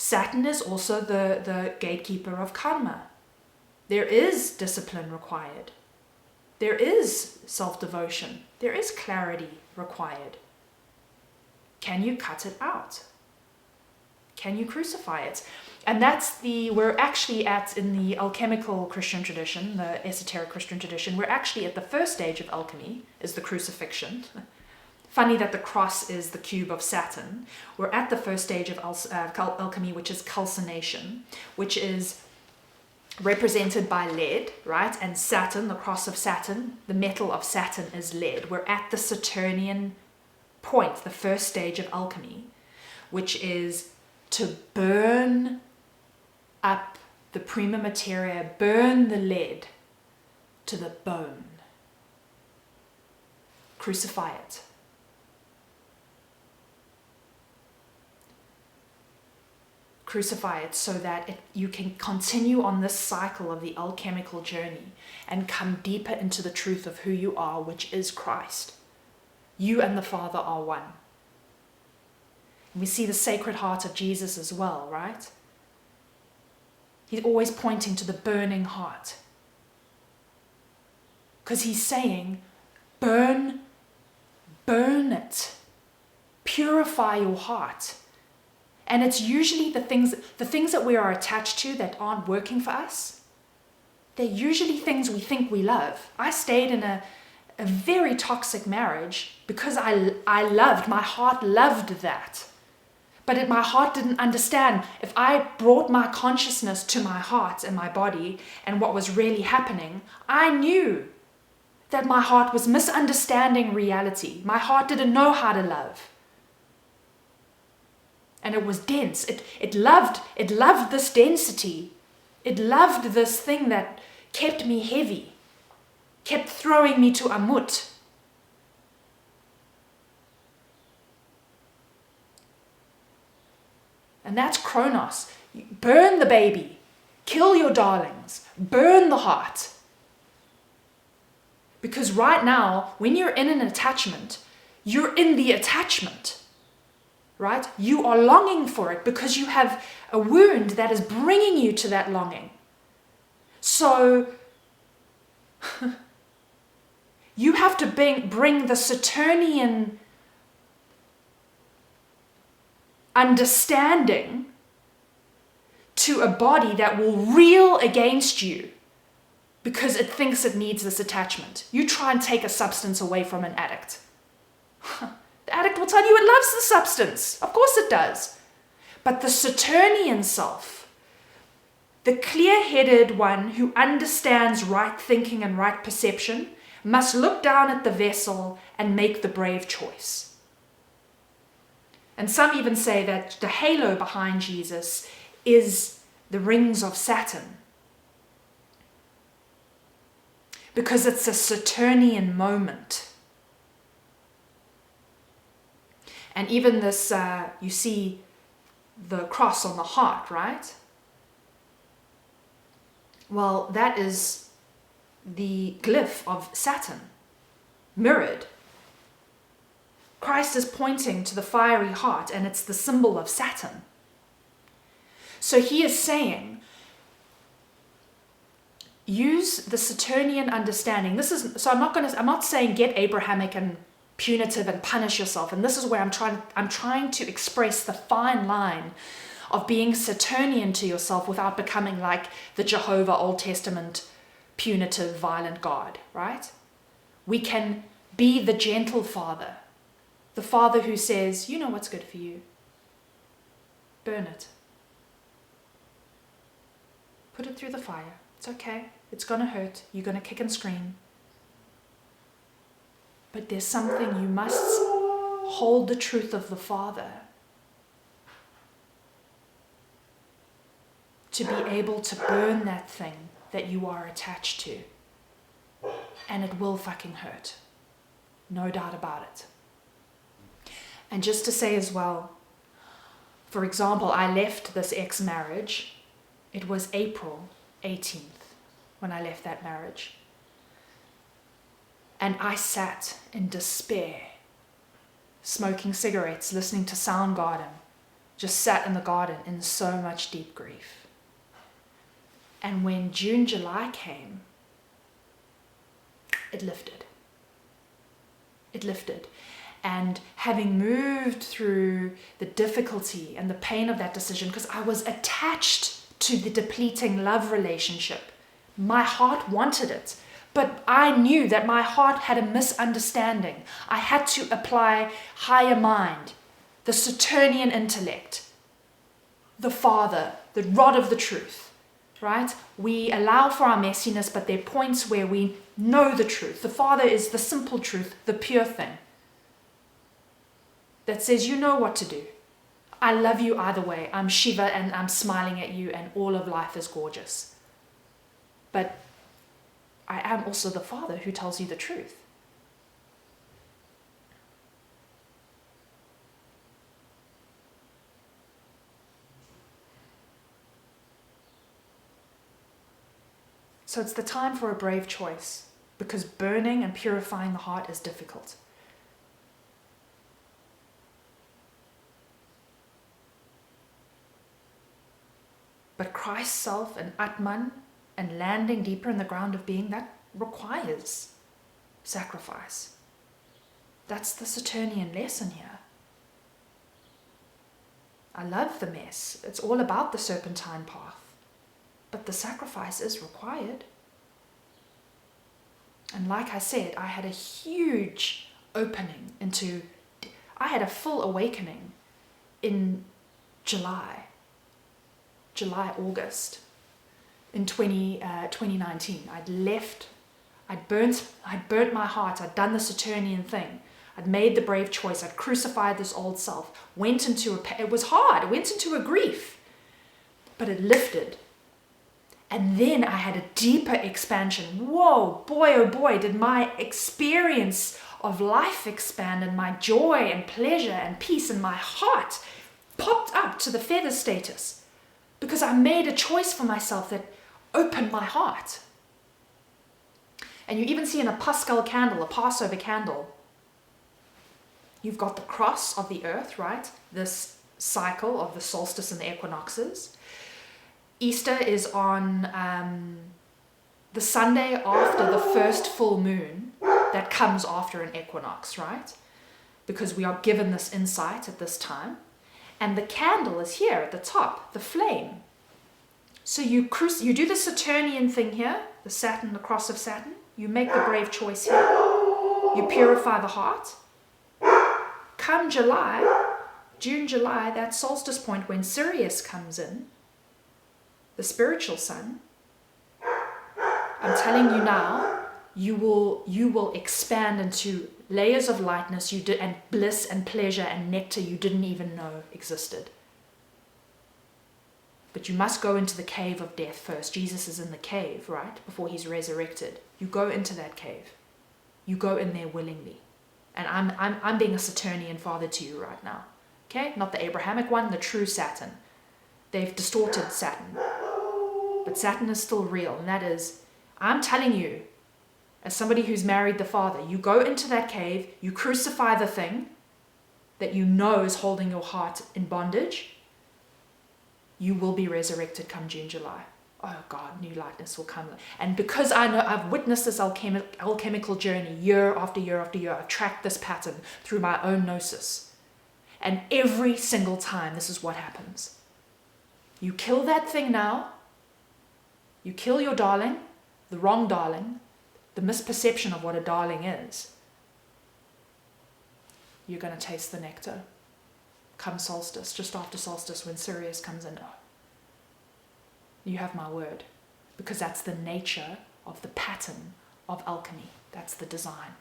Saturn is also the gatekeeper of karma. There is discipline required. There is self-devotion. There is clarity required. Can you cut it out? Can you crucify it? And we're actually in the alchemical Christian tradition, the esoteric Christian tradition, we're actually at the first stage of alchemy, is the crucifixion. Funny that the cross is the cube of Saturn. We're at the first stage of alchemy, which is calcination, which is represented by lead, right? And Saturn, the cross of Saturn, the metal of Saturn is lead. We're at the Saturnian point, the first stage of alchemy, which is to burn up the prima materia, burn the lead to the bone. Crucify it. Crucify it so that you can continue on this cycle of the alchemical journey and come deeper into the truth of who you are, which is Christ. You and the Father are one. And we see the Sacred Heart of Jesus as well, right? He's always pointing to the burning heart. Because he's saying, burn it. Purify your heart. And it's usually the things that we are attached to that aren't working for us. They're usually things we think we love. I stayed in a very toxic marriage because my heart loved that. But my heart didn't understand. If I brought my consciousness to my heart and my body and what was really happening, I knew that my heart was misunderstanding reality. My heart didn't know how to love. And it was dense. It loved this density. It loved this thing that kept me heavy, kept throwing me to Amut. And that's Kronos. Burn the baby. Kill your darlings. Burn the heart. Because right now, when you're in an attachment, you're in the attachment. Right? You are longing for it because you have a wound that is bringing you to that longing. So you have to bring the Saturnian understanding to a body that will reel against you because it thinks it needs this attachment. You try and take a substance away from an addict. The addict will tell you it loves the substance. Of course it does. But the Saturnian self, the clear-headed one who understands right thinking and right perception, must look down at the vessel and make the brave choice. And some even say that the halo behind Jesus is the rings of Saturn. Because it's a Saturnian moment. And even this, you see the cross on the heart, right? Well, that is the glyph of Saturn, mirrored. Christ is pointing to the fiery heart, and it's the symbol of Saturn. So he is saying, use the Saturnian understanding. I'm not saying get Abrahamic and punitive and punish yourself. And this is where I'm trying to express the fine line of being Saturnian to yourself without becoming like the Jehovah Old Testament punitive, violent God, right? We can be the gentle father, the father who says, you know what's good for you. Burn it. Put it through the fire. It's okay. It's going to hurt. You're going to kick and scream. But there's something you must hold the truth of the Father to be able to burn that thing that you are attached to. And it will fucking hurt. No doubt about it. And just to say as well, for example, I left this ex-marriage. It was April 18th when I left that marriage. And I sat in despair, smoking cigarettes, listening to Soundgarden, just sat in the garden in so much deep grief. And when June, July came, it lifted. It lifted. And having moved through the difficulty and the pain of that decision, because I was attached to the depleting love relationship. My heart wanted it, but I knew that my heart had a misunderstanding. I had to apply higher mind, the Saturnian intellect, the Father, the rod of the truth, right? We allow for our messiness, but there are points where we know the truth. The Father is the simple truth, the pure thing, that says, you know what to do. I love you either way. I'm Shiva and I'm smiling at you and all of life is gorgeous. But I am also the Father who tells you the truth. So it's the time for a brave choice, because burning and purifying the heart is difficult. But Christ's self and Atman and landing deeper in the ground of being, that requires sacrifice. That's the Saturnian lesson here. I love the mess. It's all about the serpentine path. But the sacrifice is required. And like I said, I had a huge opening into, I had a full awakening in August in 2019. I'd burnt my heart, I'd done the Saturnian thing. I'd made the brave choice, I'd crucified this old self, it was hard, it went into a grief, but it lifted. And then I had a deeper expansion. Whoa, boy, oh boy, did my experience of life expand, and my joy and pleasure and peace in my heart popped up to the feather status, because I made a choice for myself that opened my heart. And you even see in a Paschal candle, a Passover candle, you've got the cross of the earth, right? This cycle of the solstice and the equinoxes. Easter is on the Sunday after the first full moon that comes after an equinox, right? Because we are given this insight at this time. And the candle is here at the top, the flame. So you do the Saturnian thing here, the Saturn, the cross of Saturn. You make the brave choice here. You purify the heart. Come June, July, that solstice point when Sirius comes in, the spiritual sun, I'm telling you now, you will expand into layers of lightness and bliss and pleasure and nectar you didn't even know existed. But you must go into the cave of death first. Jesus is in the cave, right? Before he's resurrected. You go into that cave. You go in there willingly. And I'm being a Saturnian father to you right now. Okay? Not the Abrahamic one, the true Saturn. They've distorted Saturn. But Saturn is still real, and that is, I'm telling you, as somebody who's married the Father, you go into that cave, you crucify the thing that you know is holding your heart in bondage, you will be resurrected come June, July. Oh God, new lightness will come. And because I know I've witnessed this alchemical journey year after year after year, I've tracked this pattern through my own gnosis. And every single time, this is what happens. You kill that thing now. You kill your darling, the wrong darling, the misperception of what a darling is. You're going to taste the nectar. Come solstice, just after solstice when Sirius comes in. Oh, you have my word. Because that's the nature of the pattern of alchemy. That's the design.